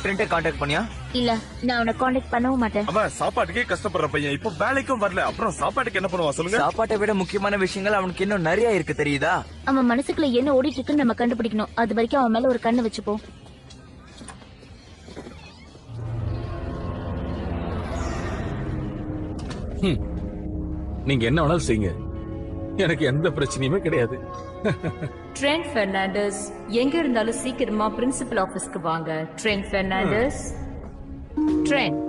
ஃப்ரெண்டை காண்டாக்ட் பண்ணியா? இல்ல, நான் உன்னை காண்டாக்ட் பண்ணவும் மாட்டேன். அவன் சாப்பாட்டுக்கே கஷ்டப்படுற பையன், இப்ப வேலைக்கும் வரல, அப்புறம் சாப்பாட்டுக்கு என்ன பண்ணுவா சொல்லுங்க? சாப்பாட்டை விட முக்கியமான விஷயங்கள் அவனுக்கு இன்னும் நிறைய இருக்கு தெரியுதா? அவன் மனசுக்குள்ள என்ன ஓடிட்டு இருக்குன்னு நம்ம கண்டுபிடிக்கணும். அது வரைக்கும் அவன் மேல ஒரு கண்ணு வச்சுப்போம். நீங்க என்ன வேணாலும் செய்யுங்க, எனக்கு எந்த பிரச்சனையுமே கிடையாது. ட்ரெண்ட் பெர்னாண்டஸ், எங்க இருந்தாலும் சீக்கிரமா பிரின்சிபல் ஆபீஸ்க்கு வாங்க. ட்ரெண்ட் பெர்னாண்டஸ். ட்ரெண்ட்,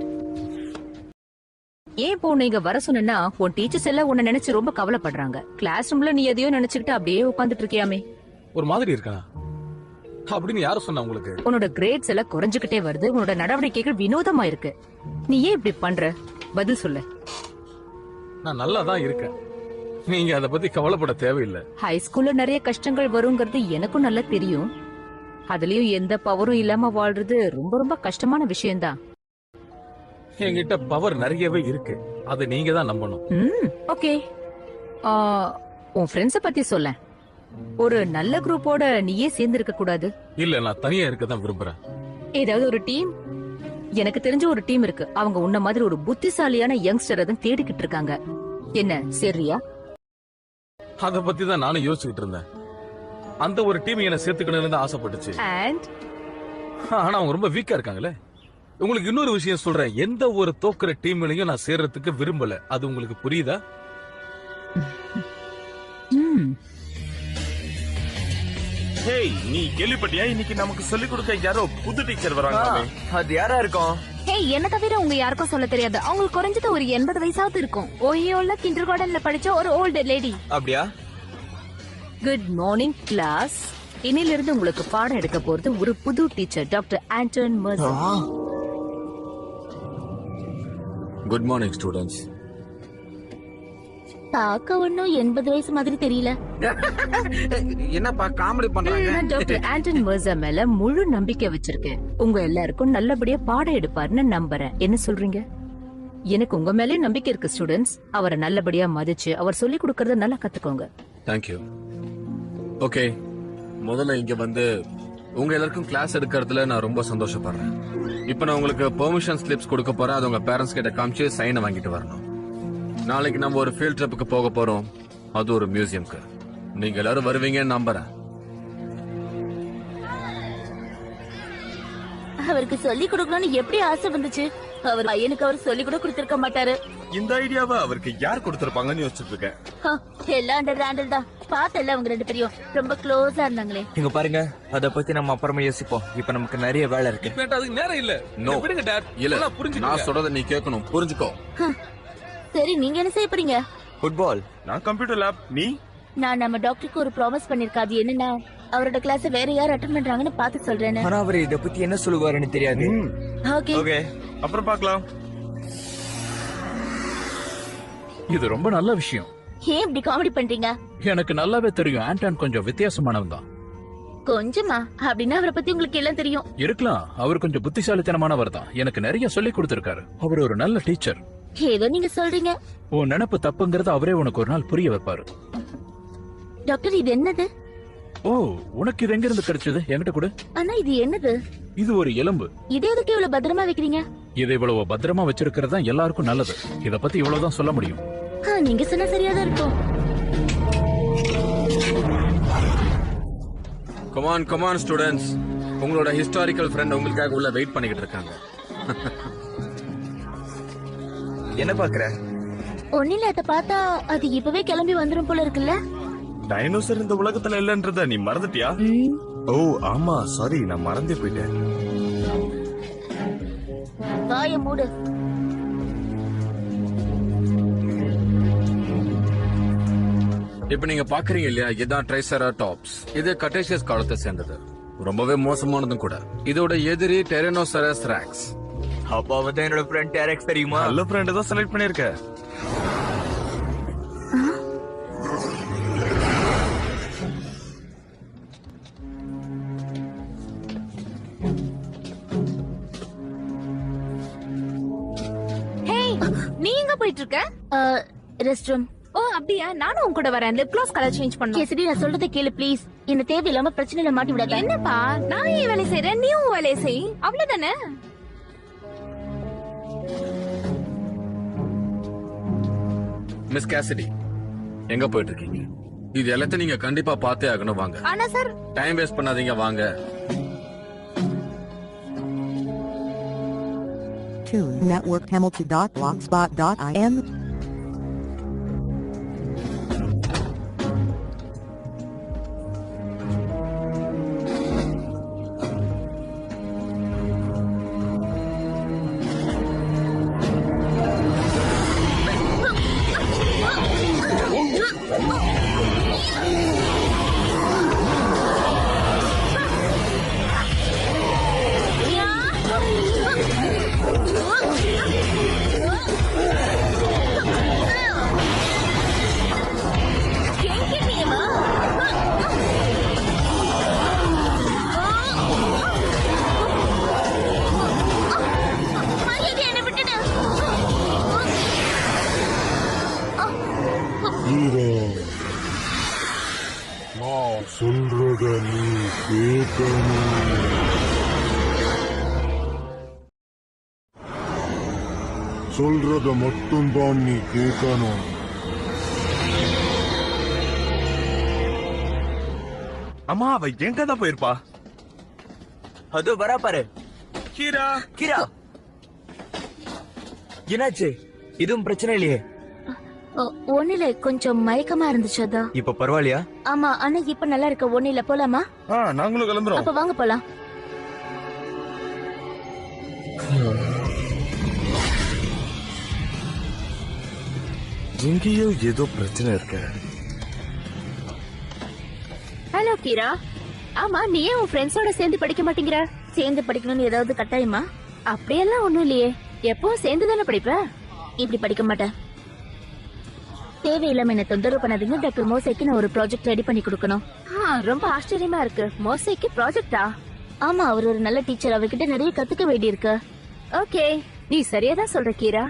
ஏன் இப்போ நீங்க வர சொன்னா உன் டீச்சர்ஸ் எல்லாம் உன்னை நினைச்சு ரொம்ப கவலைப்படுறாங்க. கிளாஸ் ரூம்ல நீ எதையோ நினைச்சுக்கிட்டு அப்படியே உட்காந்துட்டு இருக்கியாமே. ஒரு மாதிரி இருக்கா அப்படின்னு யாரும் சொன்னா உங்களுக்கு? உன்னோட கிரேட்ஸ் எல்லாம் குறைஞ்சுக்கிட்டே வருது. உன்னோட நடவடிக்கைகள் வினோதமா இருக்கு. நீ ஏன் இப்படி பண்ற? பதில் சொல்லு. நான் நல்லா தான் இருக்கேன், நீங்க அத பத்தி கவலைப்பட தேவையில்லை. ஹை ஸ்கூல்ல நிறைய கஷ்டங்கள் வருங்கிறது எனக்கும் நல்லா தெரியும். அதுலயும் எந்த பவரும் இல்லாம வாழ்றது ரொம்ப ரொம்ப கஷ்டமான விஷயம்தான். என்கிட்ட பவர் நிறையவே இருக்கு, அதை நீங்க தான் நம்பணும். ஓகே, உன் ஃப்ரெண்ட்ஸ பத்தி சொல்ல. ஒரு நல்ல குரூப்போட நீயே சேர்ந்து இருக்க கூடாது? இல்ல, நான் தனியா இருக்க தான் விரும்புறேன். ஏதாவது ஒரு டீம்? எனக்கு தெரிஞ்ச ஒரு டீம் இருக்கு. அவங்க உன்ன மாதிரி ஒரு புத்திசாலியான யங்ஸ்டரை தான் தேடிக்கிட்டு இருக்காங்க. என்ன, சரியா? அத பத்தி தான் நானும் யோசிச்சுக்கிட்டு இருந்தேன். அந்த ஒரு டீம் என்ன சேர்த்துக்கணும்னு தான் ஆசைப்பட்டுச்சு. ஆனா அவங்க ரொம்ப வீக்கா இருக்காங்களே. உங்களுக்கு இன்னொரு விஷயம் சொல்றேன், எந்த ஒரு தோக்குற டீம்லயும் நான் சேர்றதுக்கு விரும்பல. அது உங்களுக்கு புரியுதா? ஹேய், நீ கேள்விப்பட்டியா? இன்னைக்கு நமக்கு சொல்லிக் கொடுக்க யாரோ புது டீச்சர் வராங்க. அது யாரா இருக்கும்? ஹேய், என்ன தவிர உங்க யாருக்கும் சொல்ல தெரியாது. அவங்களுக்கு குறைஞ்சது ஒரு 80 வயசாவது இருக்கும். ஓஹியோல கிண்டர் கார்டன்ல படிச்ச ஒரு ஓல்டு லேடி. அப்படியா? Good morning class. இன்னிலிருந்து உங்களுக்கு பாடம் எடுக்க போறது ஒரு புது teacher, doctor Anton Mercer. Good morning students. பார்க்க ஒன்னும் 80 வயசு மாதிரி தெரியல. என்னப்பா காமெடி பண்றாங்க? டாக்டர் ஆண்டன் மர்சர் மேல முழு நம்பிக்கை வச்சிருக்கேன். உங்க எல்லாருக்கும் நல்லபடியா பாடம் எடுப்பாருன்னு நம்புறேன். என்ன சொல்றீங்க? எனக்கு உங்க மேலே நம்பிக்கை இருக்கு ஸ்டூடெண்ட்ஸ். அவரை நல்லபடியா மதிச்சு அவர் சொல்லி கொடுக்கறத நல்லா கத்துக்கோங்க. தேங்க்யூ. ஓகே, முதல்ல இங்க வந்து உங்க எல்லாருக்கும் கிளாஸ் எடுக்கிறதுல நான் ரொம்ப சந்தோஷப்படுறேன். இப்ப நான் உங்களுக்கு பெர்மிஷன் ஸ்லிப்ஸ் கொடுக்க போறேன். அது உங்க பேரண்ட்ஸ் கிட்ட காமிச்சு சைனை வாங்கிட்டு வரணும். நாளைக்கு நம்ம ஒரு ஃபீல்ட் ட்ரிப்புக்கு போக போறோம், அது ஒரு மியூசியம்க்கு. நீங்க எல்லாரும் வருவீங்கன்னு நம்புறேன். அவருக்கு சொல்லி கொடுக்கணும்னு எப்படி ஆசை வந்துச்சு? அவர் பையனுக்கு அவர் சொல்லி கூட கொடுத்திருக்க மாட்டாரு. இந்த ஐடியாவை அவருக்கு யார் கொடுத்திருப்பாங்கன்னு யோசிச்சுட்டு இருக்கேன். எல்லாம் அண்டர் ஹேண்டில் தான். பார்த்தல அவங்க ரெண்டு பேரும் ரொம்ப க்ளோஸா இருந்தாங்களே. இங்க பாருங்க, அத பத்தி நம்ம அப்புறமா யோசிப்போம். இப்ப நமக்கு நிறைய வேலை இருக்கு. அதுக்கு நேரம் இல்ல. நோ, விடுங்க டாட். இல்ல, புரிஞ்சுக்கோங்க. நான் சொல்றத நீ கேட்கணும், புரிஞ்சுக்கோ. சரி, நீங்க என்ன செய்ய போறீங்க? ஃபுட்பால். நான் கம்ப்யூட்டர் லேப். நீ? நான் நம்ம டாக்டருக்கு ஒரு ப்ராமிஸ் பண்ணிருக்கேன். அது என்னன்னா, அவரோட கிளாஸ் வேற யார் அட்டெண்ட் பண்றாங்கன்னு பார்த்து சொல்றேன்னு. ஆனா அவர் இத பத்தி என்ன சொல்லுவாருன்னு தெரியாது. ஓகே ஓகே, அப்புறம் பார்க்கலாம். இது ரொம்ப நல்ல விஷயம். ஏன் இப்படி காமெடி பண்றீங்க? எனக்கு நல்லாவே தெரியும் ஆண்டன் கொஞ்சம் வித்தியாசமானவன் தான். கொஞ்சமா? அப்படின்னா அவரை பத்தி உங்களுக்கு எல்லாம் தெரியும். இருக்கலாம், அவர் கொஞ்சம் புத்திசாலித்தனமானவர் தான். எனக்கு நிறைய சொல்லி கொடுத்திருக்காரு. அவர் ஒரு நல்ல டீச்சர். ஏதோ நீங்க சொல்றீங்க. உன் நினைப்பு தப்புங்கிறது அவரே உனக்கு ஒரு நாள் புரிய வைப்பாரு. டாக்டர், இது என்னது? ஓ, உனக்கு இது எங்க இருந்து கிடைச்சது? என்கிட்ட கொடு. ஆனா இது என்னது? இது ஒரு எலும்பு. இது எதுக்கு இவ்வளவு பத்திரமா வைக்கிறீங்க? இதை இவ்வளவு பத்திரமா வச்சிருக்கிறது தான் எல்லாருக்கும் நல்லது. இத பத்தி இவ்வளவுதான் சொல்ல முடியும். நீங்க சொன்னா சரியாதான் இருக்கும். கமான் கமான் ஸ்டூடெண்ட்ஸ், உங்களோட ஹிஸ்டாரிக்கல் ஃப்ரெண்ட் உங்களுக்காக உள்ள வெயிட் பண்ணிக்கிட்டு இருக்காங்க. என்ன பாக்குற? ஒன்னில அத பார்த்தா அது இப்பவே கிளம்பி வந்துரும் போல இருக்குல்ல. டைனோசர் இந்த உலகத்துல இல்லன்றத நீ மறந்துட்டியா? ஓ ஆமா, சாரி, நான் மறந்தே போயிட்டேன். வாய மூடு. இப்ப நீங்க பாக்குறீங்க இல்லையா, இதுதான் ட்ரைசெராடாப்ஸ். இது கட்டேஷியஸ் காலத்தை சேர்ந்தது, ரொம்பவே மோசமானதும் கூட. இதோட எதிரி டெரனோசரஸ் ராக்ஸ். அப்பாவது என்னோட ஃப்ரெண்ட் டேரெக்ஸ் தெரியுமா? நல்ல ஃப்ரெண்ட் தான் செலக்ட் பண்ணிருக்க. நீ எங்க போயிட்டு இருக்க? Rest room. ஓ, அப்படியா? நானும் உன் கூட வரேன். லிப் கிளாஸ் கலர் சேஞ்ச் பண்ணு. கேசரி நான் சொல்றதை கேளு ப்ளீஸ். என்ன தேவையில்லாம பிரச்சனையில மாட்டி விடாத. என்னப்பா, நான் ஏன் வேலை செய்யறேன், நீ உன் வேலையை செய், அவ்வளவுதானே? மிஸ் கேசிடி, எங்க போயிட்டு இருக்கீங்க? இது எல்லாத்தையும் நீங்க கண்டிப்பா பார்த்தே ஆகணும். வாங்க. ஆனா சார், டைம் வேஸ்ட் பண்ணாதீங்க, வாங்க. Tune Network Hamilton.blogspot.in சொல்றத நீ கேட்கணும். சொல்றத மட்டும்தான் நீ கேட்கணும். அம்மா, அவ எங்கதான் போயிருப்பா? அதோ வரா பாரு. கீரா, கீரா, என்னாச்சு? எதுவும் பிரச்சனை இல்லையே? ஒண்ணுல கொஞ்சம் மயக்கமா இருந்துச்சு அதான். இப்ப பரவாயில்லையா? ஆமா, ஆனா இப்ப நல்லா இருக்க. ஒண்ணுல போலாமா? நாங்களும் கிளம்புறோம். அப்ப வாங்க போலாம். எங்கேயோ ஏதோ பிரச்சனை இருக்கு. ஹலோ கீரா. ஆமா, நீ ஏன் உன் ஃப்ரெண்ட்ஸோட சேர்ந்து படிக்க மாட்டேங்கிற? சேர்ந்து படிக்கணும்னு ஏதாவது கட்டாயமா? அப்படியெல்லாம் ஒண்ணும் இல்லையே, எப்பவும் சேர்ந்து தானே படிப்ப. இப்படி படிக்க மாட்டேன். தேவையில்லாம என்ன தொந்தரவு பண்ணாதீங்க. டாக்டர் மோசைக்கு நான் ஒரு ப்ராஜெக்ட் ரெடி பண்ணி கொடுக்கணும். ரொம்ப ஆச்சரியமா இருக்கு. மோசைக்கு ப்ராஜெக்டா? ஆமா, அவர் ஒரு நல்ல டீச்சர். அவர்கிட்ட நிறைய கத்துக்க வேண்டி இருக்கு. ஓகே, நீ சரியாதான் சொல்ற கீரா.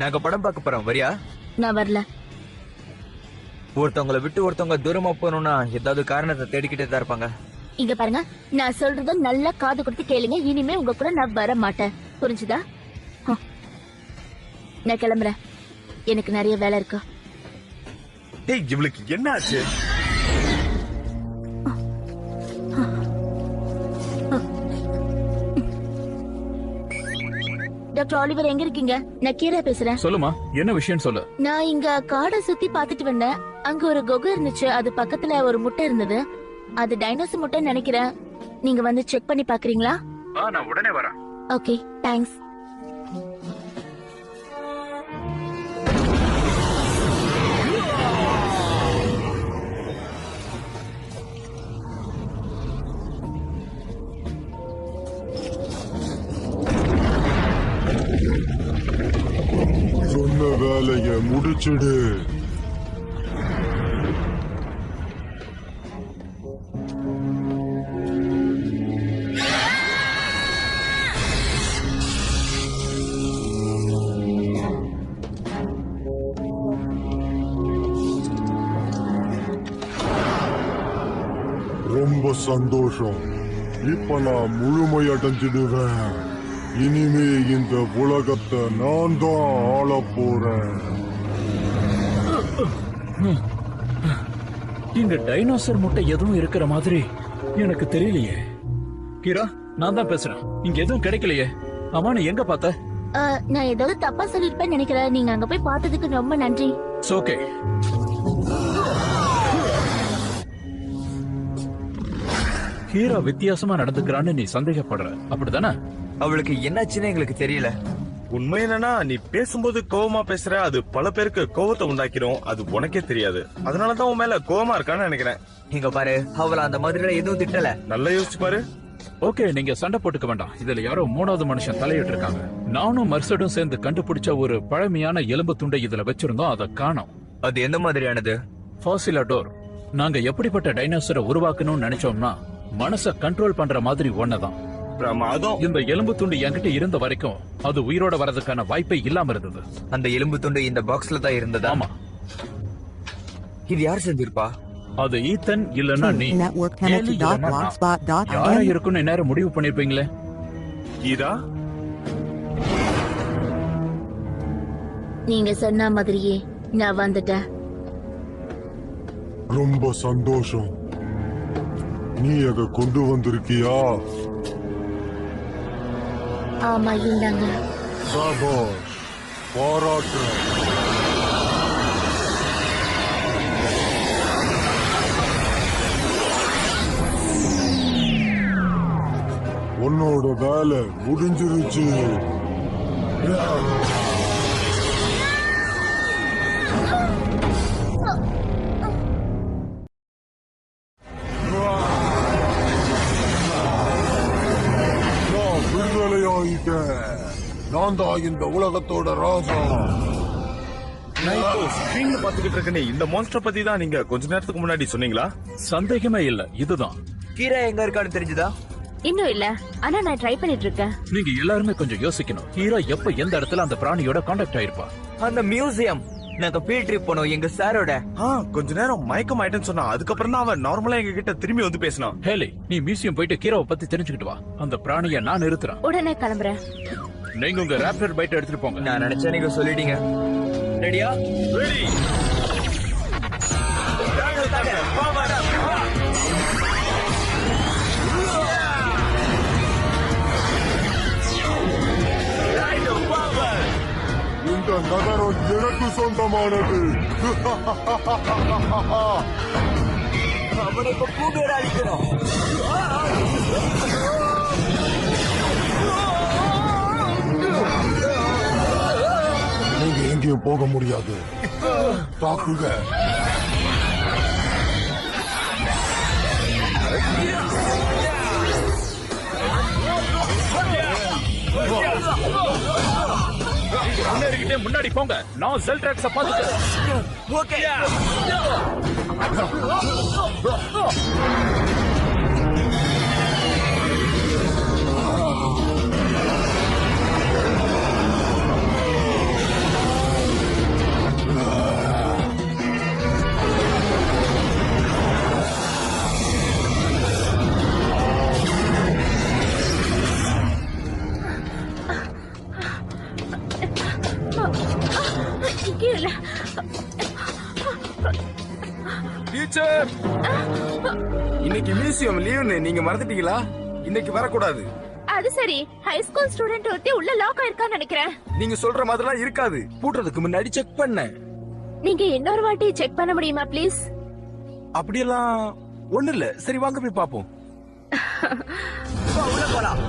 நாங்க படம் பார்க்க போறோம், வரியா? நான் வரல. ஒருத்தவங்களை விட்டு ஒருத்தவங்க தூரமா போகணும்னா ஏதாவது காரணத்தை தேடிக்கிட்டே தான் இருப்பாங்க. இங்க பாருங்க, நான் சொல்றத நல்லா காது கொடுத்து கேளுங்க. இனிமே உங்க கூட நான் வர மாட்டேன், புரிஞ்சுதா? நான் கிளம்புறேன், எனக்கு நிறைய வேலை இருக்கு. டேய், இவளுக்கு என்ன ஆச்சு? டாக்டர் ஆலிவர் எங்க இருக்கீங்க? நான் கீரா பேசுறேன். சொல்லுமா, என்ன விஷயம் சொல்லு. நான் இங்க காடை சுத்தி பாத்துட்டு வந்தேன். அங்க ஒரு குகை இருந்துச்சு. அது பக்கத்துல ஒரு முட்டை இருந்தது. அது டைனோசர் முட்டைன்னு நினைக்கிறேன். நீங்க வந்து செக் பண்ணி பாக்குறீங்களா? நான் உடனே வரேன். Okay, thanks. சொன்ன வேலைய முடிச்சிடு. ரொம்ப சந்தோஷம். இப்ப நான் முழுமை அடைஞ்சிடுவேன். இனிமே இந்த உலகத்தை நான் தான் ஆள போறேன். இங்க டைனோசர் முட்டை எதுவும் இருக்கிற மாதிரி எனக்கு தெரியலையே. கீரா, நான் தான் பேசுறேன். இங்க எதுவும் கிடைக்கலையே. அம்மா, நீ எங்க பார்த்த? நான் ஏதாவது தப்பா சொல்லிருப்பேன்னு நினைக்கிறேன். நீங்க அங்க போய் பார்த்ததுக்கு ரொம்ப நன்றி. ஓகே. ஹீரா வித்தியாசமா நடந்துக்கிறான்னு நீ சந்தேகப்படுற, அப்படிதானே? அவளுக்கு என்னாச்சுன்னு எங்களுக்கு தெரியல. உண்மை என்னன்னா, நீ பேசும்போது கோவமா பேசுற. அது பல பேருக்கு கோவத்தை உண்டாக்கிடும். அது உனக்கே தெரியாது. அதனாலதான் உன் மேல கோவமா இருக்கான்னு நினைக்கிறேன். இங்க பாரு, அவள அந்த மாதிரி எதுவும் திட்டல. நல்லா யோசிச்சு பாரு. ஓகே, நீங்க சண்டை போட்டுக்க வேண்டாம். இதுல யாரோ மூணாவது மனுஷன் தலையிட்டு இருக்காங்க. நானும் மர்சடும் சேர்ந்து கண்டுபிடிச்ச ஒரு பழமையான எலும்பு துண்டை இதுல வச்சிருந்தோம். அதை காணோம். அது எந்த மாதிரியானது? ஃபாசிலாடோர். நாங்க எப்படிப்பட்ட டைனோசரை உருவாக்கணும்னு நினைச்சோம்னா மனச கண்ட்ரோல் பண்ற மாதிரி ஒன்னதான். பிரமாதம். இந்த எலும்பு துண்டு என்கிட்ட இருந்த வரைக்கும் அது உயிரோட வரதுக்கான வாய்ப்பே இல்லாம இருந்தது. அந்த எலும்பு துண்டு இந்த பாக்ஸ்ல தான் இருந்ததா? ஆமா. இது யார் செஞ்சிருப்பா? அது ஈத்தன் இல்லன்னா நீ. networkhamilton.blogspot.in யாரா இருக்குன்னு நேரம் முடிவு பண்ணிருப்பீங்களே. கீரா, நீங்க சொன்ன மாதிரியே நான் வந்துட்டேன். ரொம்ப சந்தோஷம். நீ அதை கொண்டு வந்திருக்கியா? ஆமா, இந்தாங்க. சபாஷ், பாராட்டுறேன். உன்னோட வேலை முடிஞ்சிருச்சு. நான் விடுதலையாயிட்டேன். நான் தான் இந்த உலகத்தோட ராஜா. நான் இப்போ ஸ்கிரீன்ல பாத்துக்கிட்டு இருக்கேனே, இந்த மான்ஸ்டர் பத்தி தான் நீங்க கொஞ்ச நேரத்துக்கு முன்னாடி சொன்னீங்களா? சந்தேகமே இல்ல, இதுதான். கீரா எங்க இருக்கான்னு தெரிஞ்சுதா? இன்னும் இல்ல, ஆனா நான் ட்ரை பண்ணிட்டு இருக்கேன். நீங்க எல்லாருமே கொஞ்சம் யோசிக்கணும். ஹீரா எப்ப எந்த இடத்துல அந்த பிராணியோட கான்டாக்ட் ஆயிருப்பா? அந்த மியூசியம். நாங்க ஃபீல்ட் ட்ரிப் போனோம் எங்க சாரோட. கொஞ்ச நேரம் மயக்கம் ஆயிட்டேன்னு சொன்னா, அதுக்கப்புறம் தான் அவன் நார்மலா எங்க கிட்ட திரும்பி வந்து பேசினான். ஹேலி, நீ மியூசியம் போயிட்டு கீராவை பத்தி தெரிஞ்சுக்கிட்டு வா. அந்த பிராணிய நான் நிறுத்துறேன். உடனே கிளம்புறேன். நீங்க உங்க ராப்டர் பைட் எடுத்துட்டு போங்க. நான் நினைச்சேன் நீங்க சொல்லிட்டீங்க. ரெடியா? ரெடி. இந்த நகரம் எனக்கு சொந்தமானது. அவனை இப்ப பூவேற அழிக்கணும். நீங்க எங்கேயும் போக முடியாது. தாக்குங்க. முன்னாடி போங்க. நான் செல் ட்ராக்ஸ பாத்துக்கிறேன். ஓகே. டீச்சர், இன்னைக்கு மியூசியம் லீவுன்னு நீங்க மறந்துட்டீங்களா? இன்னைக்கு வரக்கூடாது. அது சரி, ஹை ஸ்கூல் ஸ்டூடெண்ட் ஒருத்தி உள்ள லாக் ஆயிருக்கான்னு நினைக்கிறேன். நீங்க சொல்ற மாதிரிலாம் இருக்காது. பூட்டுறதுக்கு முன்னாடி செக் பண்ணேன். நீங்க இன்னொரு வாட்டி செக் பண்ண முடியுமா ப்ளீஸ்? அப்படியெல்லாம் ஒண்ணு இல்ல. சரி, வாங்க போய் பாப்போம். உள்ள போலாம்.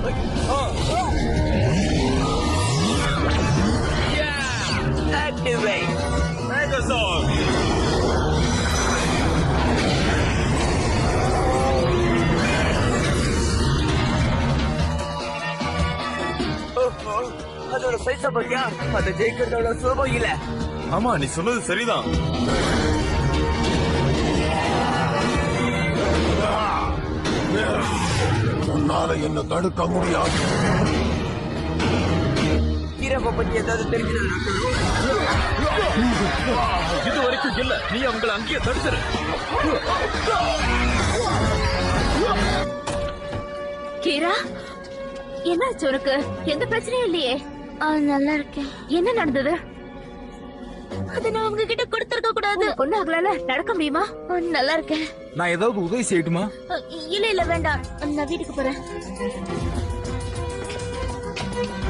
Activate. Megazord. அதோட சைஸ பாத்தியா? அதை ஜெயிக்கிறதோட சுலபம் இல்ல. ஆமா, நீ சொன்னது சரிதான். உன்னால என்ன தடுக்க முடியாது. கீராவை பத்தி ஏதாவது தெரிஞ்சது? இது வரைக்கும் இல்ல. நீ அவங்களை அங்கேயே தடுத்துரு. கீரா, என்னாச்சு உனக்கு? எந்த பிரச்சனையும் இல்லையே? நல்லா இருக்கேன். என்ன நடந்தது? அது நான் உங்ககிட்ட கொடுத்திருக்க கூடாது. ஒண்ணு ஆகல, நடக்க முடியுமா? நல்லா இருக்கேன். நான் ஏதாவது உதவி செய்யட்டுமா? இல்ல வேண்டாம், நான் வீட்டுக்கு போறேன்.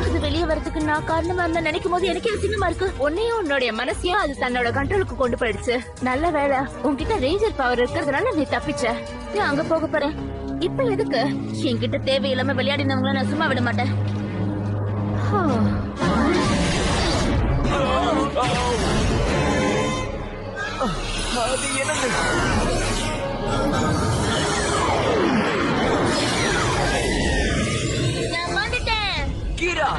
அது வெளியே வரதுக்கு நான் காரணமா இருந்தா நினைக்கும் போது எனக்கே அசிங்கமா இருக்கு. உன்னையும் உன்னுடைய மனசையும் அது தன்னோட கண்ட்ரோலுக்கு கொண்டு போயிடுச்சு. நல்ல வேலை, உன்கிட்ட ரேஞ்சர் பவர் இருக்கிறதுனால நீ தப்பிச்ச. நான் அங்க போக போறேன். இப்ப எதுக்கு? என்கிட்ட தேவையில்லாம விளையாடினவங்கள நான் சும்மா விட மாட்டேன். அது என்னது? நான் வந்துட்டேன். கீரா,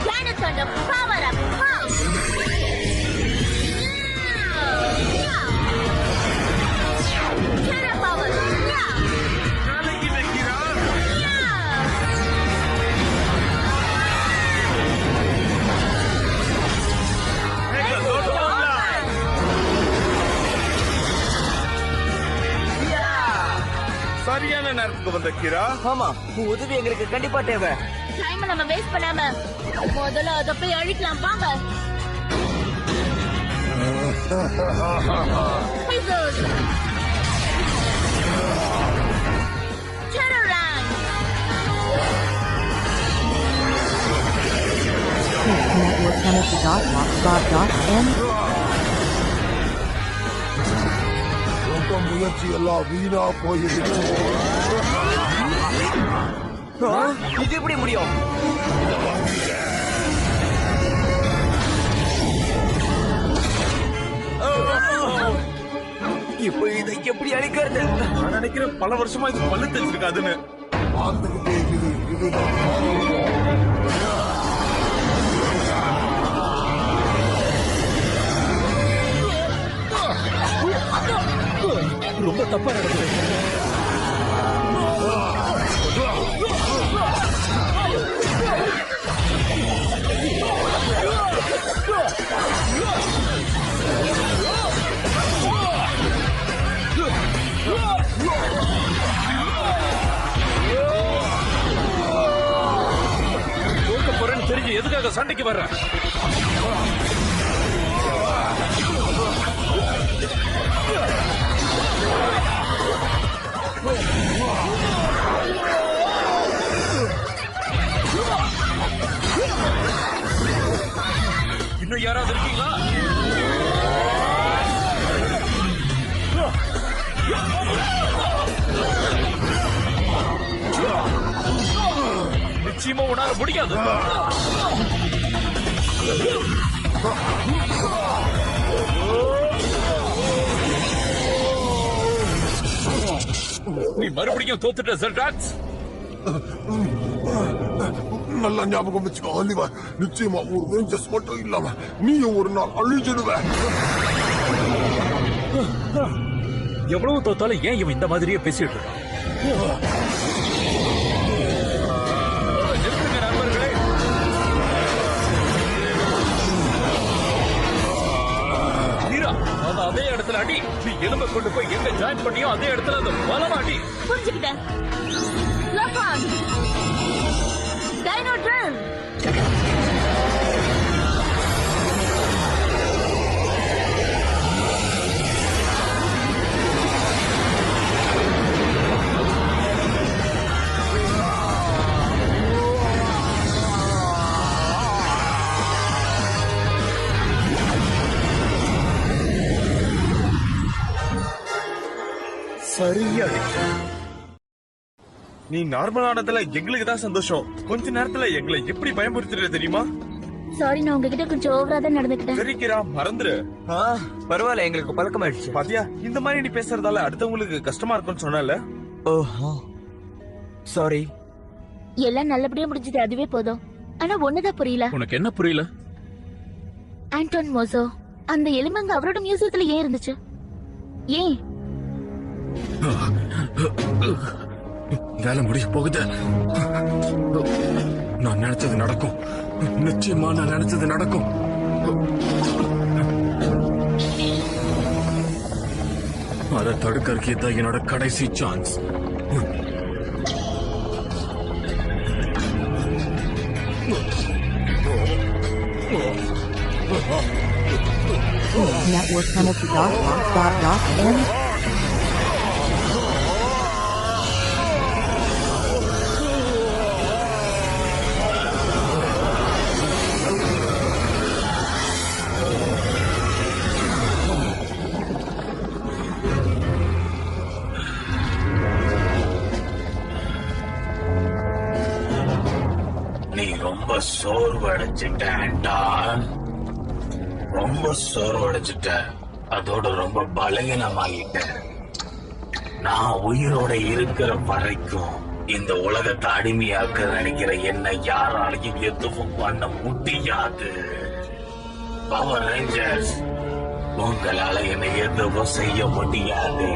பிளானட்டோட பவர் அப். கீரா பவர். சரியான நேரத்துக்கு வந்த கீரா. ஆமா, உன் உதவி எங்களுக்கு கண்டிப்பா தேவை. டைம் நம்ம வேஸ்ட் பண்ணாம முதல்ல அத போய் அழிக்கலாம் வாங்க. networkpenalty.blogspot.in. உங்க முயற்சி எல்லாம் வீணா போயிடுச்சு. இது எப்படி முடியும்? இப்போ இதை எப்படி அழிக்கிறது? நான் நினைக்கிறேன் பல வருஷமா இது பல்லு தெரிஞ்சிருக்காதுன்னு. பார்த்துக்கிட்டே இதுதான் ரொம்ப தப்பா நடக்குது. தோக்க போறேன்னு தெரிஞ்சு எதுக்காக சண்டைக்கு வர்ற? இன்னும் யாராவது இருக்கீங்களா? நிச்சயமா உன்னால முடியாது. நீ மறுபடியும் தோத்துட்ட ஜெல்டாக்ஸ். நல்லா ஞாபகம் வச்சுக்கோ ஆலிவர். நிச்சயமா ஒரு வேஞ்சஸ் மட்டும் இல்லாம நீயும் ஒரு நாள் அழிஞ்சிடுவ. எவ்வளவு தோத்தாலும் ஏன் இவன் இந்த மாதிரியே பேசிட்டு இருக்கான்? நிறுத்துங்க நண்பர்களே. மீரா, அதே இடத்துல அடி. நீ எலும்ப கொண்டு போய் எங்க ஜாயின் பண்ணியோ அதே இடத்துல அந்த பலமா அடி. புரிஞ்சுக்கிட்டேன். Dino drill. சரியா நீ நார்மலானதுல எங்களுக்கு தான் சந்தோஷம். கொஞ்ச நேரத்துல எங்களை எப்படி பயமுறுத்துற தெரியுமா? சாரி, நான் உங்ககிட்ட கொஞ்சம் ஓவரா தான் நடந்துக்கிட்டேன். சரி கீரா, மறந்துரு. பரவாயில்ல, எங்களுக்கு பழக்கமாயிடுச்சு. பாத்தியா, இந்த மாதிரி நீ பேசுறதால அடுத்தவங்களுக்கு கஷ்டமா இருக்கும்னு சொன்னல. ஓஹோ, சாரி. எல்லாம் நல்லபடியா முடிஞ்சது, அதுவே போதும். ஆனா ஒண்ணுதான் புரியல. உனக்கு என்ன புரியல? ஆண்டோன் மோசோ அந்த எலிமங்க அவரோட மியூசியத்துல ஏன் இருந்துச்சு? ஏன்? வேலை முடிய போகுது. நான் நினைச்சது நடக்கும். நிச்சயமா நான் நினைச்சது நடக்கும். அதை தடுக்கிறதுக்கு தான் என்னோட கடைசி சான்ஸ். networkpenalty.blogspot.in. நீ ரொம்ப சோர்வடைச்சிட்ட ஆண்டான். ரொம்ப சோர்வடைச்சிட்ட. அதோட ரொம்ப பலகீனமாகிட்ட. நான் உயிரோட இருக்கிற வரைக்கும் இந்த உலகத்தை அடிமையாக்க நினைக்கிற என்ன யாராலையும் எதுவும் பண்ண முடியாது. பவர் ரேஞ்சர்ஸ், உங்களால என்னை எதுவும் செய்ய முடியாது.